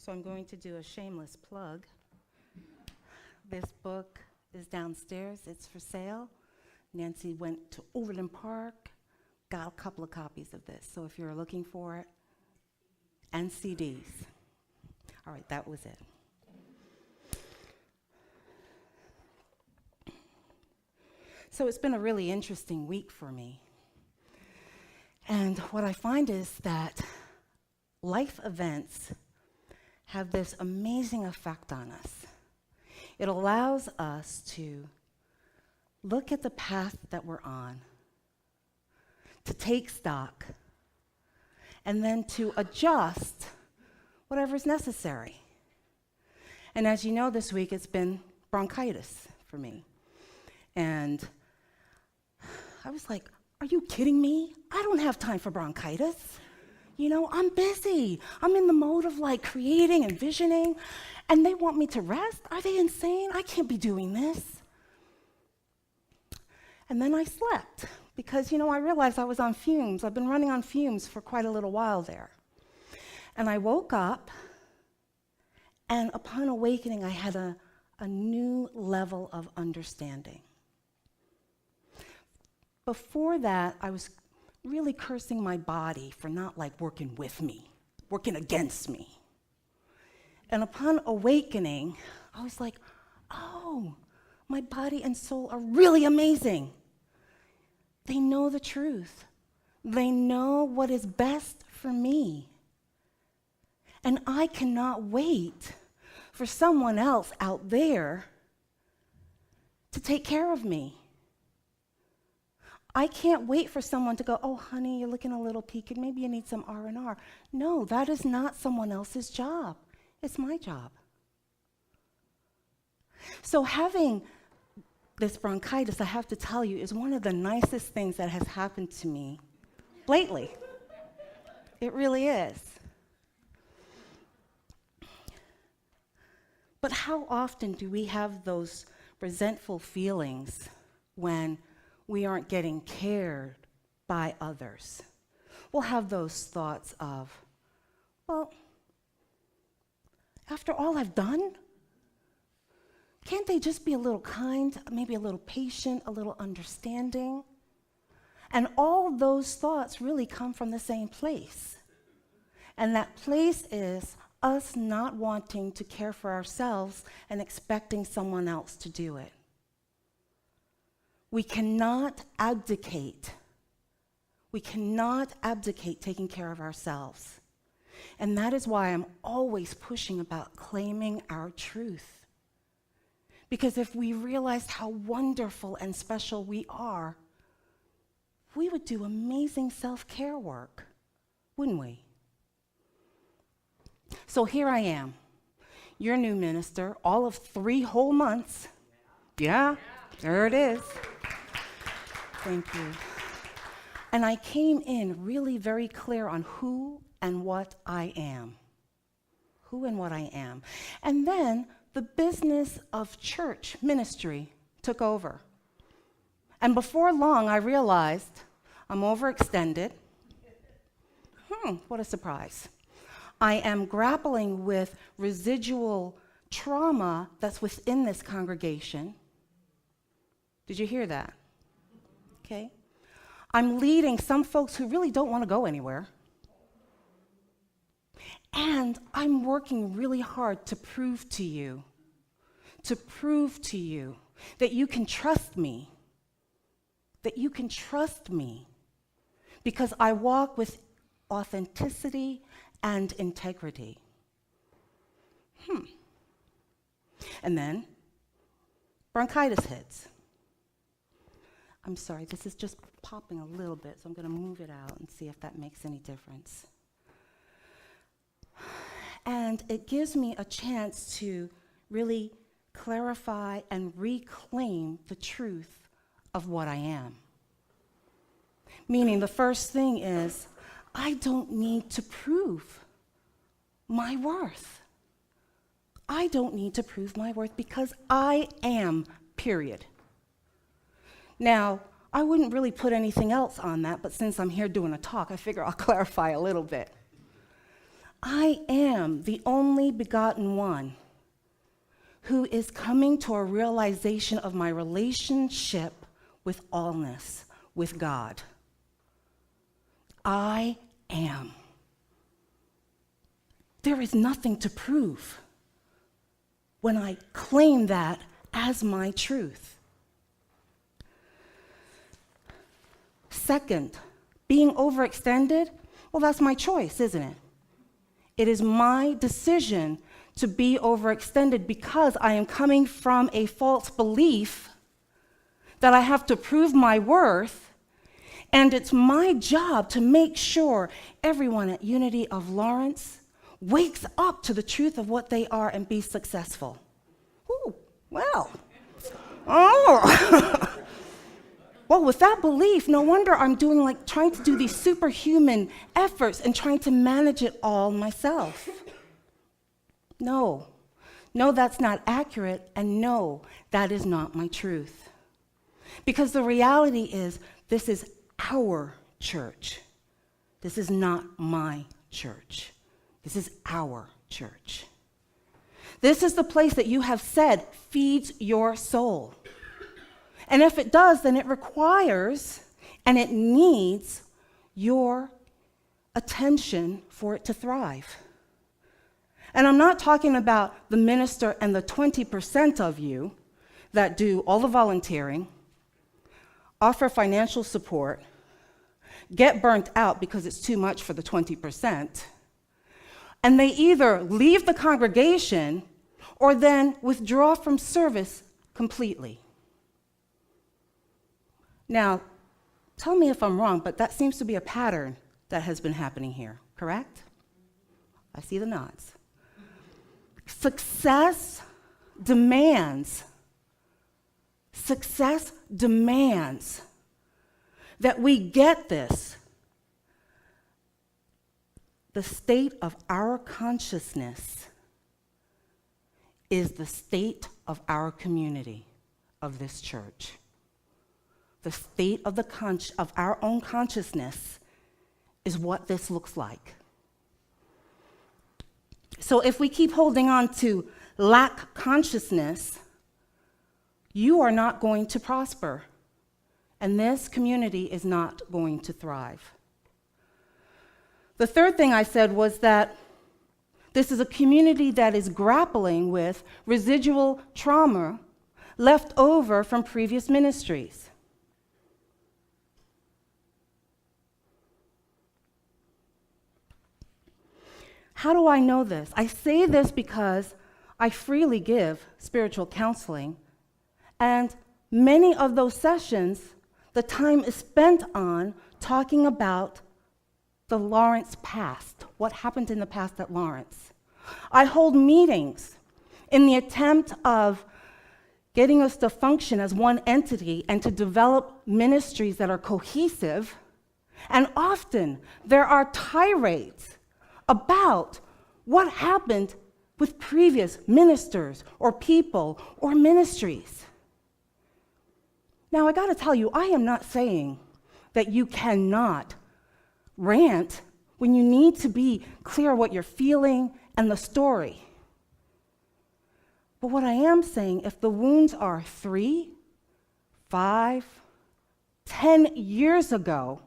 So I'm going to do a shameless plug. This book is downstairs. It's for sale. Nancy went to Overland Park, got a couple of copies of this. So if you're looking for it, and CDs. All right, that was it. So it's been a really interesting week for me. And what I find is that life events have this amazing effect on us. It allows us to look at the path that we're on, to take stock, and then to adjust whatever's necessary. And as you know, this week it's been bronchitis for me. And I was like, are you kidding me? I don't have time for bronchitis. You know, I'm busy. I'm in the mode of like creating and visioning, and they want me to rest? Are they insane? I can't be doing this. And then I slept because, you know, I realized I was on fumes. I've been running on fumes for quite a little while there. And I woke up, and upon awakening, I had a new level of understanding. Before that, I was really cursing my body for not like working with me, working against me. And upon awakening, I was like, oh, my body and soul are really amazing. They know the truth. They know what is best for me. And I cannot wait for someone else out there to take care of me. I can't wait for someone to go, oh, honey, you're looking a little peaked. Maybe you need some R&R. No, that is not someone else's job. It's my job. So having this bronchitis, I have to tell you, is one of the nicest things that has happened to me lately. It really is. But how often do we have those resentful feelings when we aren't getting cared by others? We'll have those thoughts of, well, after all I've done, can't they just be a little kind, maybe a little patient, a little understanding? And all those thoughts really come from the same place. And that place is us not wanting to care for ourselves and expecting someone else to do it. We cannot abdicate. We cannot abdicate taking care of ourselves. And that is why I'm always pushing about claiming our truth. Because if we realized how wonderful and special we are, we would do amazing self-care work, wouldn't we? So here I am, your new minister, all of 3 whole months. Yeah, there it is. Thank you. And I came in really very clear on who and what I am. Who and what I am. And then the business of church ministry took over. And before long, I realized I'm overextended. What a surprise. I am grappling with residual trauma that's within this congregation. Did you hear that? Okay. I'm leading some folks who really don't want to go anywhere. And I'm working really hard to prove to you that you can trust me, because I walk with authenticity and integrity. And then bronchitis hits. I'm sorry, this is just popping a little bit, so I'm going to move it out and see if that makes any difference. And it gives me a chance to really clarify and reclaim the truth of what I am. Meaning the first thing is, I don't need to prove my worth. I don't need to prove my worth because I am, period. Now, I wouldn't really put anything else on that, but since I'm here doing a talk, I figure I'll clarify a little bit. I am the only begotten one who is coming to a realization of my relationship with allness, with God. I am. There is nothing to prove when I claim that as my truth. Second, being overextended, well, that's my choice, isn't it? It is my decision to be overextended because I am coming from a false belief that I have to prove my worth, and it's my job to make sure everyone at Unity of Lawrence wakes up to the truth of what they are and be successful. Ooh, well. Oh. Well, with that belief, no wonder I'm trying to do these superhuman efforts and trying to manage it all myself. No, that's not accurate, and no, that is not my truth. Because the reality is, this is our church. This is not my church. This is our church. This is the place that you have said feeds your soul. And if it does, then it requires and it needs your attention for it to thrive. And I'm not talking about the minister and the 20% of you that do all the volunteering, offer financial support, get burnt out because it's too much for the 20%, and they either leave the congregation or then withdraw from service completely. Now, tell me if I'm wrong, but that seems to be a pattern that has been happening here, correct? I see the nods. Success demands that we get this. The state of our consciousness is the state of our community, of this church. The state of our own consciousness is what this looks like. So if we keep holding on to lack consciousness, you are not going to prosper, and this community is not going to thrive. The third thing I said was that this is a community that is grappling with residual trauma left over from previous ministries. How do I know this? I say this because I freely give spiritual counseling, and many of those sessions, the time is spent on talking about the Lawrence past, what happened in the past at Lawrence. I hold meetings in the attempt of getting us to function as one entity and to develop ministries that are cohesive, and often there are tirades about what happened with previous ministers or people or ministries. Now, I got to tell you, I am not saying that you cannot rant when you need to be clear what you're feeling and the story. But what I am saying, if the wounds are 3, 5, 10 years ago,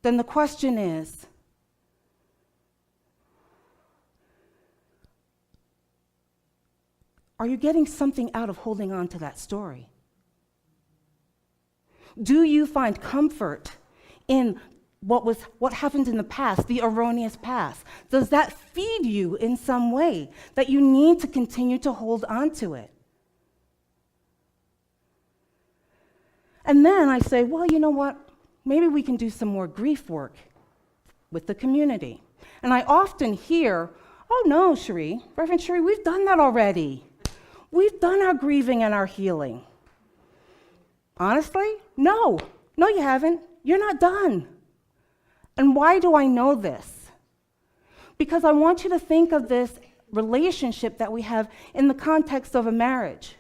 then the question is, are you getting something out of holding on to that story? Do you find comfort in what happened in the past, the erroneous past? Does that feed you in some way that you need to continue to hold on to it? And then I say, well, you know what? Maybe we can do some more grief work with the community. And I often hear, oh no, Cherie, Reverend Cherie, we've done that already. We've done our grieving and our healing. Honestly, no, you haven't. You're not done. And why do I know this? Because I want you to think of this relationship that we have in the context of a marriage.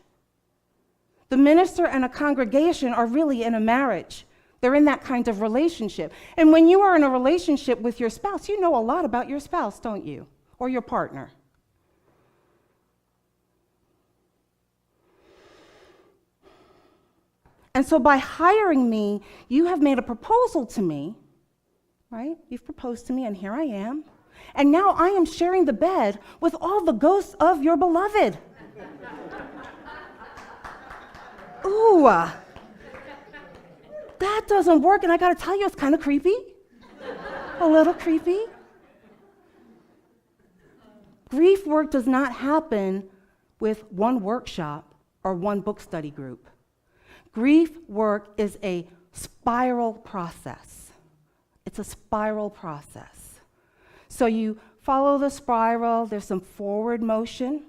The minister and a congregation are really in a marriage. They're in that kind of relationship. And when you are in a relationship with your spouse, you know a lot about your spouse, don't you? Or your partner. And so by hiring me, you have made a proposal to me, right? You've proposed to me, and here I am. And now I am sharing the bed with all the ghosts of your beloved. Ooh, that doesn't work, and I gotta tell you, it's kind of creepy. A little creepy. Grief work does not happen with one workshop or one book study group. Grief work is a spiral process. It's a spiral process. So you follow the spiral, there's some forward motion,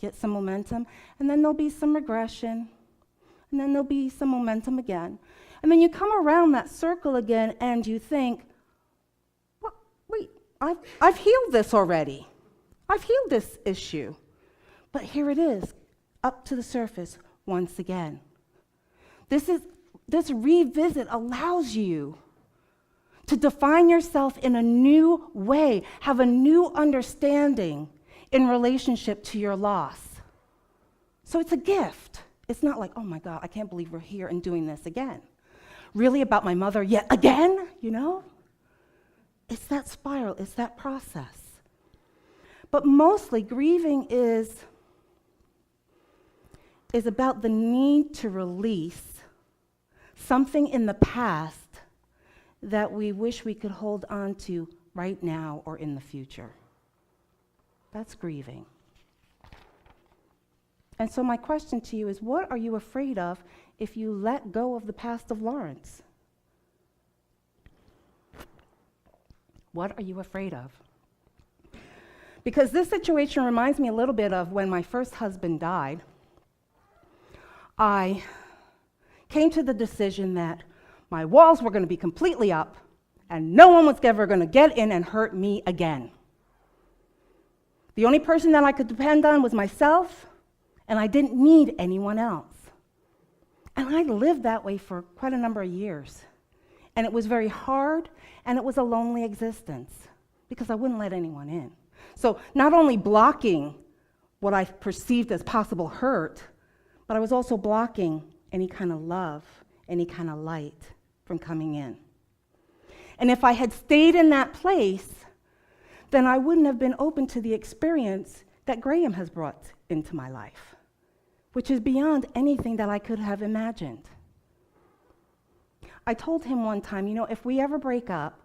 get some momentum, and then there'll be some regression, and then there'll be some momentum again. And then you come around that circle again and you think, well, wait, I've healed this already. I've healed this issue. But here it is, up to the surface once again. This revisit allows you to define yourself in a new way, have a new understanding in relationship to your loss. So it's a gift. It's not like, oh my God, I can't believe we're here and doing this again. Really about my mother yet again, you know? It's that spiral, it's that process. But mostly grieving is about the need to release something in the past that we wish we could hold on to right now or in the future. That's grieving. And so my question to you is, what are you afraid of if you let go of the past of Lawrence? What are you afraid of? Because this situation reminds me a little bit of when my first husband died. I came to the decision that my walls were going to be completely up and no one was ever going to get in and hurt me again. The only person that I could depend on was myself, and I didn't need anyone else. And I lived that way for quite a number of years. And it was very hard, and it was a lonely existence because I wouldn't let anyone in. So not only blocking what I perceived as possible hurt, but I was also blocking any kind of love, any kind of light from coming in. And if I had stayed in that place, then I wouldn't have been open to the experience that Graham has brought into my life, which is beyond anything that I could have imagined. I told him one time, you know, if we ever break up,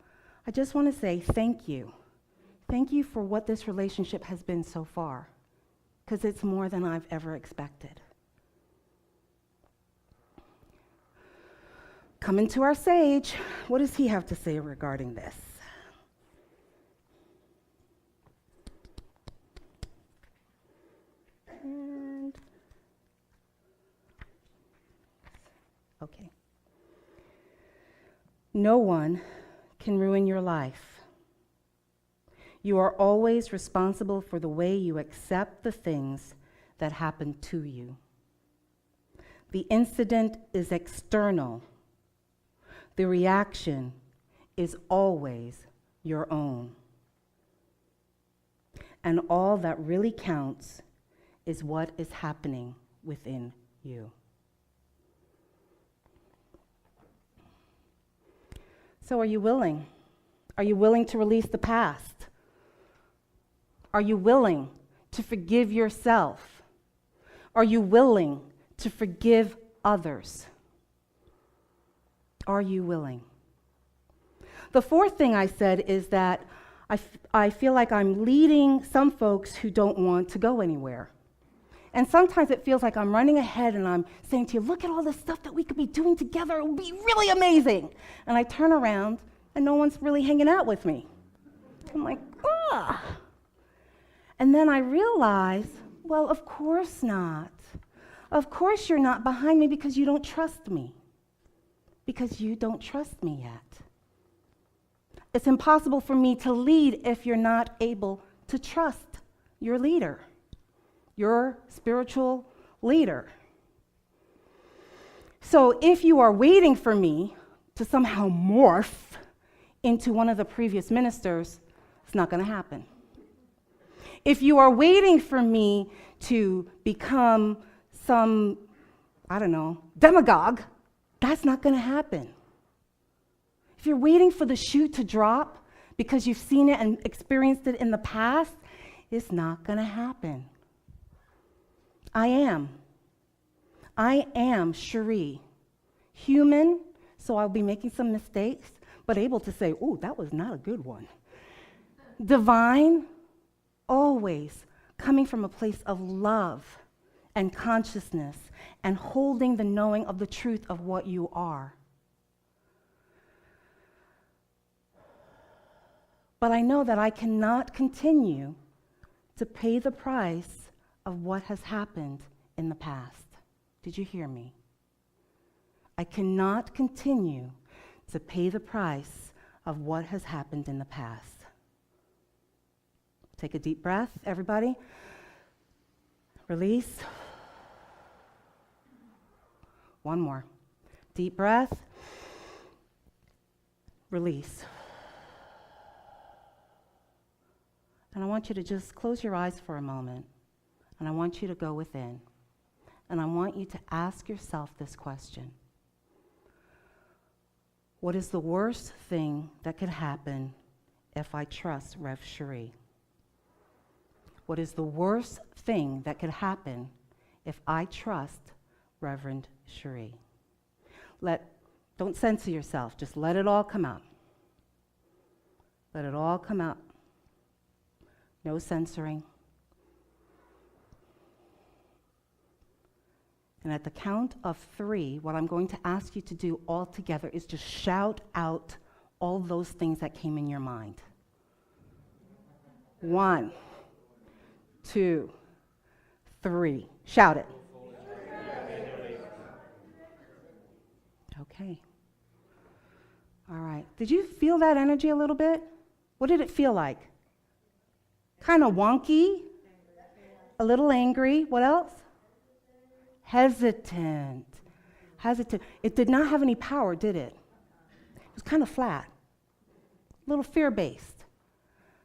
I just want to say thank you. Thank you for what this relationship has been so far, because it's more than I've ever expected. Coming to our sage, what does he have to say regarding this? Okay. No one can ruin your life. You are always responsible for the way you accept the things that happen to you. The incident is external. The reaction is always your own. And all that really counts is what is happening within you. So are you willing? Are you willing to release the past? Are you willing to forgive yourself? Are you willing to forgive others? Are you willing? The fourth thing I said is that I feel like I'm leading some folks who don't want to go anywhere. And sometimes it feels like I'm running ahead and I'm saying to you, look at all this stuff that we could be doing together. It would be really amazing. And I turn around and no one's really hanging out with me. I'm like, ah. And then I realize, well, of course not. Of course you're not behind me because you don't trust me. Because you don't trust me yet. It's impossible for me to lead if you're not able to trust your leader, your spiritual leader. So if you are waiting for me, to somehow morph into one of the previous ministers, it's not going to happen. If you are waiting for me to become some, I don't know, demagogue, that's not going to happen. If you're waiting for the shoe to drop because you've seen it and experienced it in the past, it's not going to happen. I am Cherie, human, so I'll be making some mistakes, but able to say, "Ooh, that was not a good one." Divine, always coming from a place of love and consciousness and holding the knowing of the truth of what you are. But I know that I cannot continue to pay the price of what has happened in the past. Did you hear me? I cannot continue to pay the price of what has happened in the past. Take a deep breath, everybody. Release. One more. Deep breath. Release. And I want you to just close your eyes for a moment. And I want you to go within. And I want you to ask yourself this question. What is the worst thing that could happen if I trust Rev Cherie? What is the worst thing that could happen if I trust Reverend Cherie? Don't censor yourself. Just let it all come out. Let it all come out. No censoring. And at the count of 3, what I'm going to ask you to do all together is just shout out all those things that came in your mind. 1, 2, 3. Shout it. Okay. All right. Did you feel that energy a little bit? What did it feel like? Kind of wonky? A little angry. What else? Hesitant. It did not have any power, did it? It was kind of flat. A little fear-based.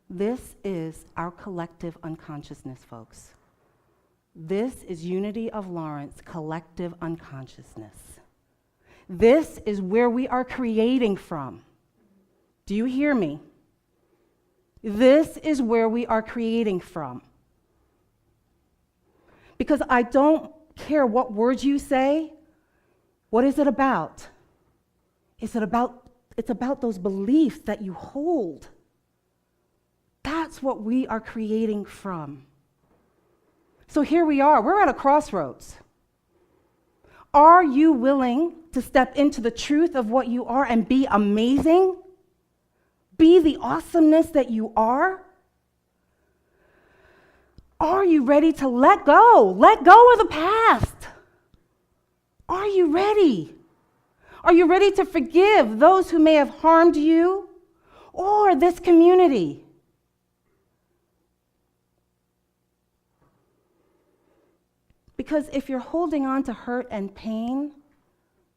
This is our collective unconsciousness, folks. This is Unity of Lawrence collective unconsciousness. This is where we are creating from. Do you hear me? This is where we are creating from. Because I don't care what words you say. What is it about? It's about those beliefs that you hold. That's what we are creating from. So here we are. We're at a crossroads. Are you willing to step into the truth of what you are and be amazing? Be the awesomeness that you are? Are you ready to let go? Let go of the past. Are you ready? Are you ready to forgive those who may have harmed you or this community? Because if you're holding on to hurt and pain,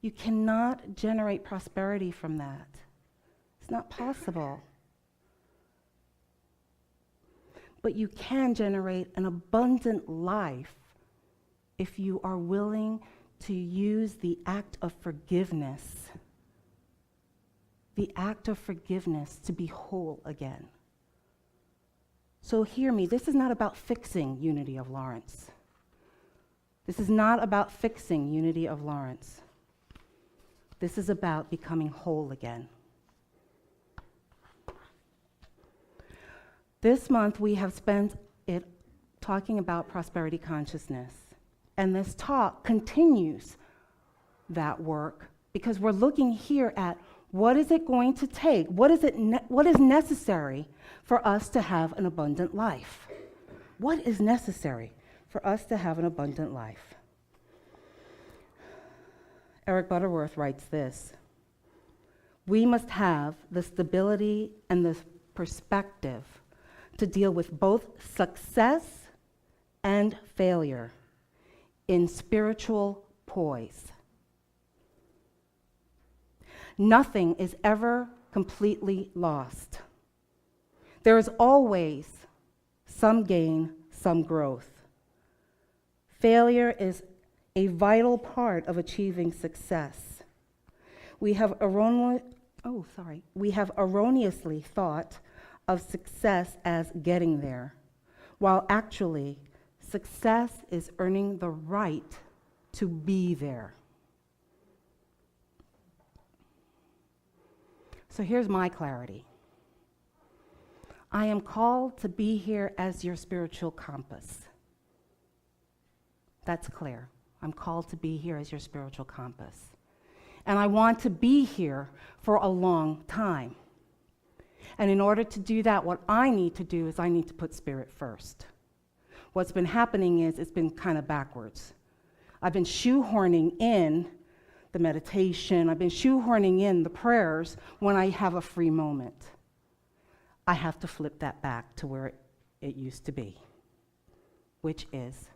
you cannot generate prosperity from that. It's not possible. But you can generate an abundant life if you are willing to use the act of forgiveness. The act of forgiveness to be whole again. So hear me, this is not about fixing Unity of Lawrence. This is not about fixing Unity of Lawrence. This is about becoming whole again. This month we have spent it talking about prosperity consciousness. And this talk continues that work because we're looking here at what is it going to take? What is necessary for us to have an abundant life? What is necessary for us to have an abundant life? Eric Butterworth writes this: we must have the stability and the perspective to deal with both success and failure in spiritual poise. Nothing is ever completely lost. There is always some gain, some growth. Failure is a vital part of achieving success. We have erroneously thought of success as getting there, while actually success is earning the right to be there. So here's my clarity. I am called to be here as your spiritual compass. That's clear. I'm called to be here as your spiritual compass. And I want to be here for a long time. And in order to do that, what I need to do is I need to put spirit first. What's been happening is it's been kind of backwards. I've been shoehorning in the meditation, I've been shoehorning in the prayers when I have a free moment. I have to flip that back to where it used to be, which is,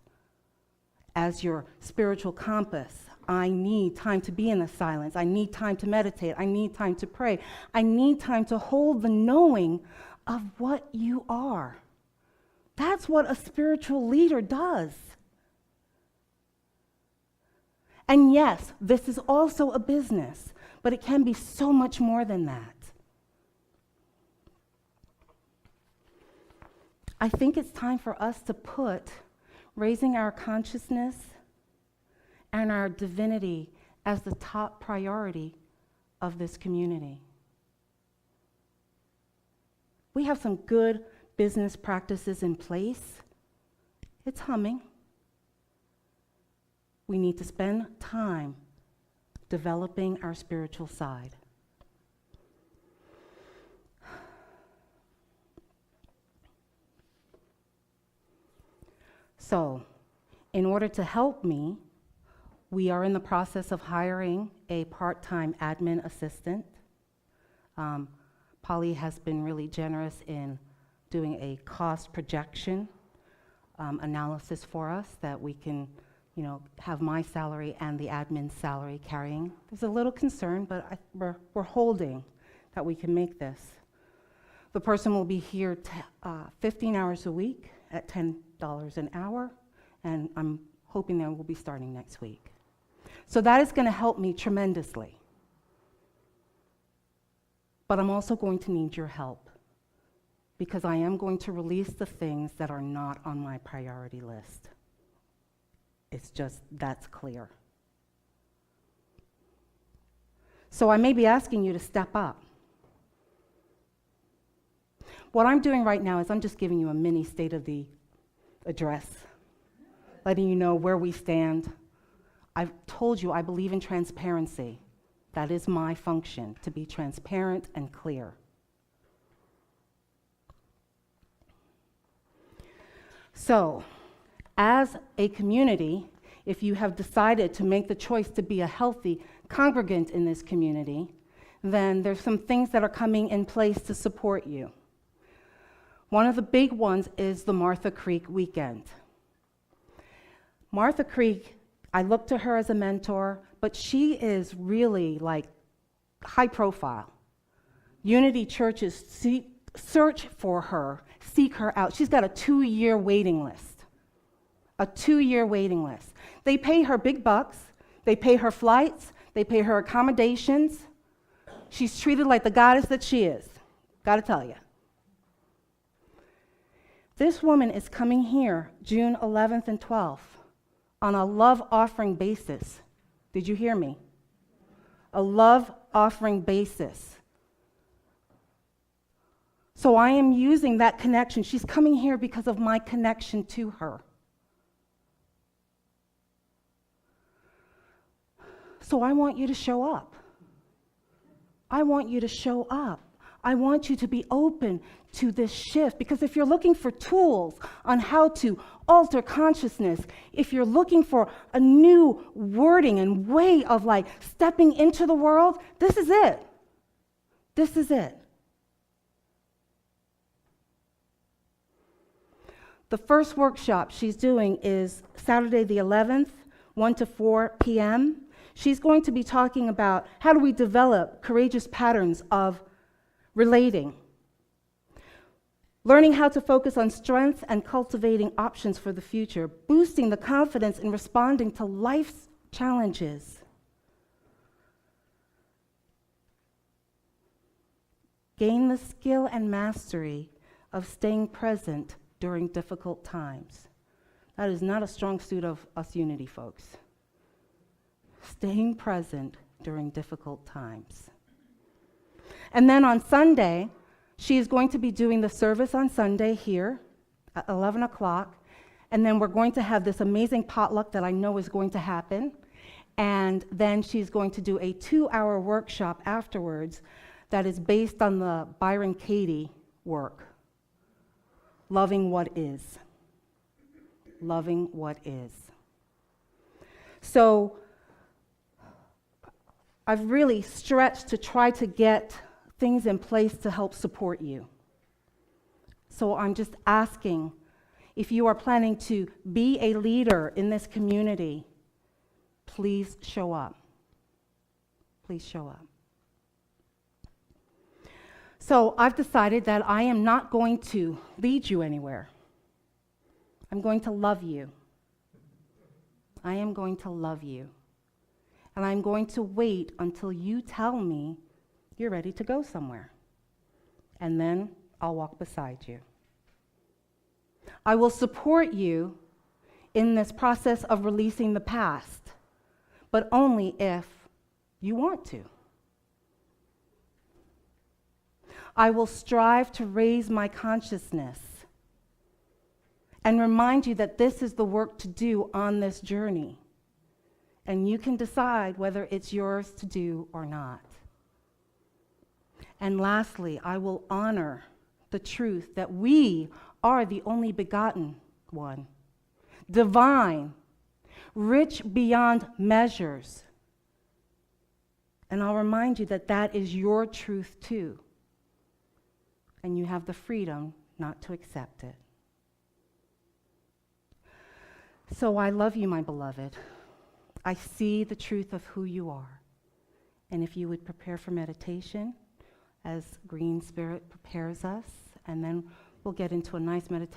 as your spiritual compass, I need time to be in the silence. I need time to meditate. I need time to pray. I need time to hold the knowing of what you are. That's what a spiritual leader does. And yes, this is also a business, but it can be so much more than that. I think it's time for us to put raising our consciousness and our divinity as the top priority of this community. We have some good business practices in place. It's humming. We need to spend time developing our spiritual side. So, in order to help me, we are in the process of hiring a part-time admin assistant. Polly has been really generous in doing a cost projection analysis for us that we can, have my salary and the admin's salary carrying. There's a little concern, but we're holding that we can make this. The person will be here 15 hours a week at $10 an hour, and I'm hoping that we'll be starting next week. So that is going to help me tremendously. But I'm also going to need your help, because I am going to release the things that are not on my priority list. It's just, that's clear. So I may be asking you to step up. What I'm doing right now is I'm just giving you a mini state of the address, letting you know where we stand. I've told you I believe in transparency. That is my function, to be transparent and clear. So, as a community, if you have decided to make the choice to be a healthy congregant in this community, then there's some things that are coming in place to support you. One of the big ones is the Martha Creek Weekend. Martha Creek, I look to her as a mentor, but she is really like high profile. Unity churches search for her, seek her out. She's got a 2-year waiting list. A 2-year waiting list. They pay her big bucks, they pay her flights, they pay her accommodations. She's treated like the goddess that she is. Gotta tell you. This woman is coming here June 11th and 12th on a love offering basis. Did you hear me? A love offering basis. So I am using that connection. She's coming here because of my connection to her. So I want you to show up. I want you to show up. I want you to be open to this shift, because if you're looking for tools on how to alter consciousness, if you're looking for a new wording and way of stepping into the world, this is it. This is it. The first workshop she's doing is Saturday the 11th, 1 to 4 p.m. She's going to be talking about how do we develop courageous patterns of relating, learning how to focus on strengths and cultivating options for the future, boosting the confidence in responding to life's challenges. Gain the skill and mastery of staying present during difficult times. That is not a strong suit of us Unity folks. Staying present during difficult times. And then on Sunday, she is going to be doing the service on Sunday here at 11 o'clock. And then we're going to have this amazing potluck that I know is going to happen. And then she's going to do a 2-hour workshop afterwards that is based on the Byron Katie work. Loving what is. Loving what is. So I've really stretched to try to get things in place to help support you. So I'm just asking, if you are planning to be a leader in this community, please show up. Please show up. So I've decided that I am not going to lead you anywhere. I'm going to love you. I am going to love you. And I'm going to wait until you tell me you're ready to go somewhere. And then I'll walk beside you. I will support you in this process of releasing the past, but only if you want to. I will strive to raise my consciousness and remind you that this is the work to do on this journey. And you can decide whether it's yours to do or not. And lastly, I will honor the truth that we are the only begotten one, divine, rich beyond measures. And I'll remind you that that is your truth too. And you have the freedom not to accept it. So I love you, my beloved. I see the truth of who you are. And if you would prepare for meditation, as Green Spirit prepares us, and then we'll get into a nice meditation.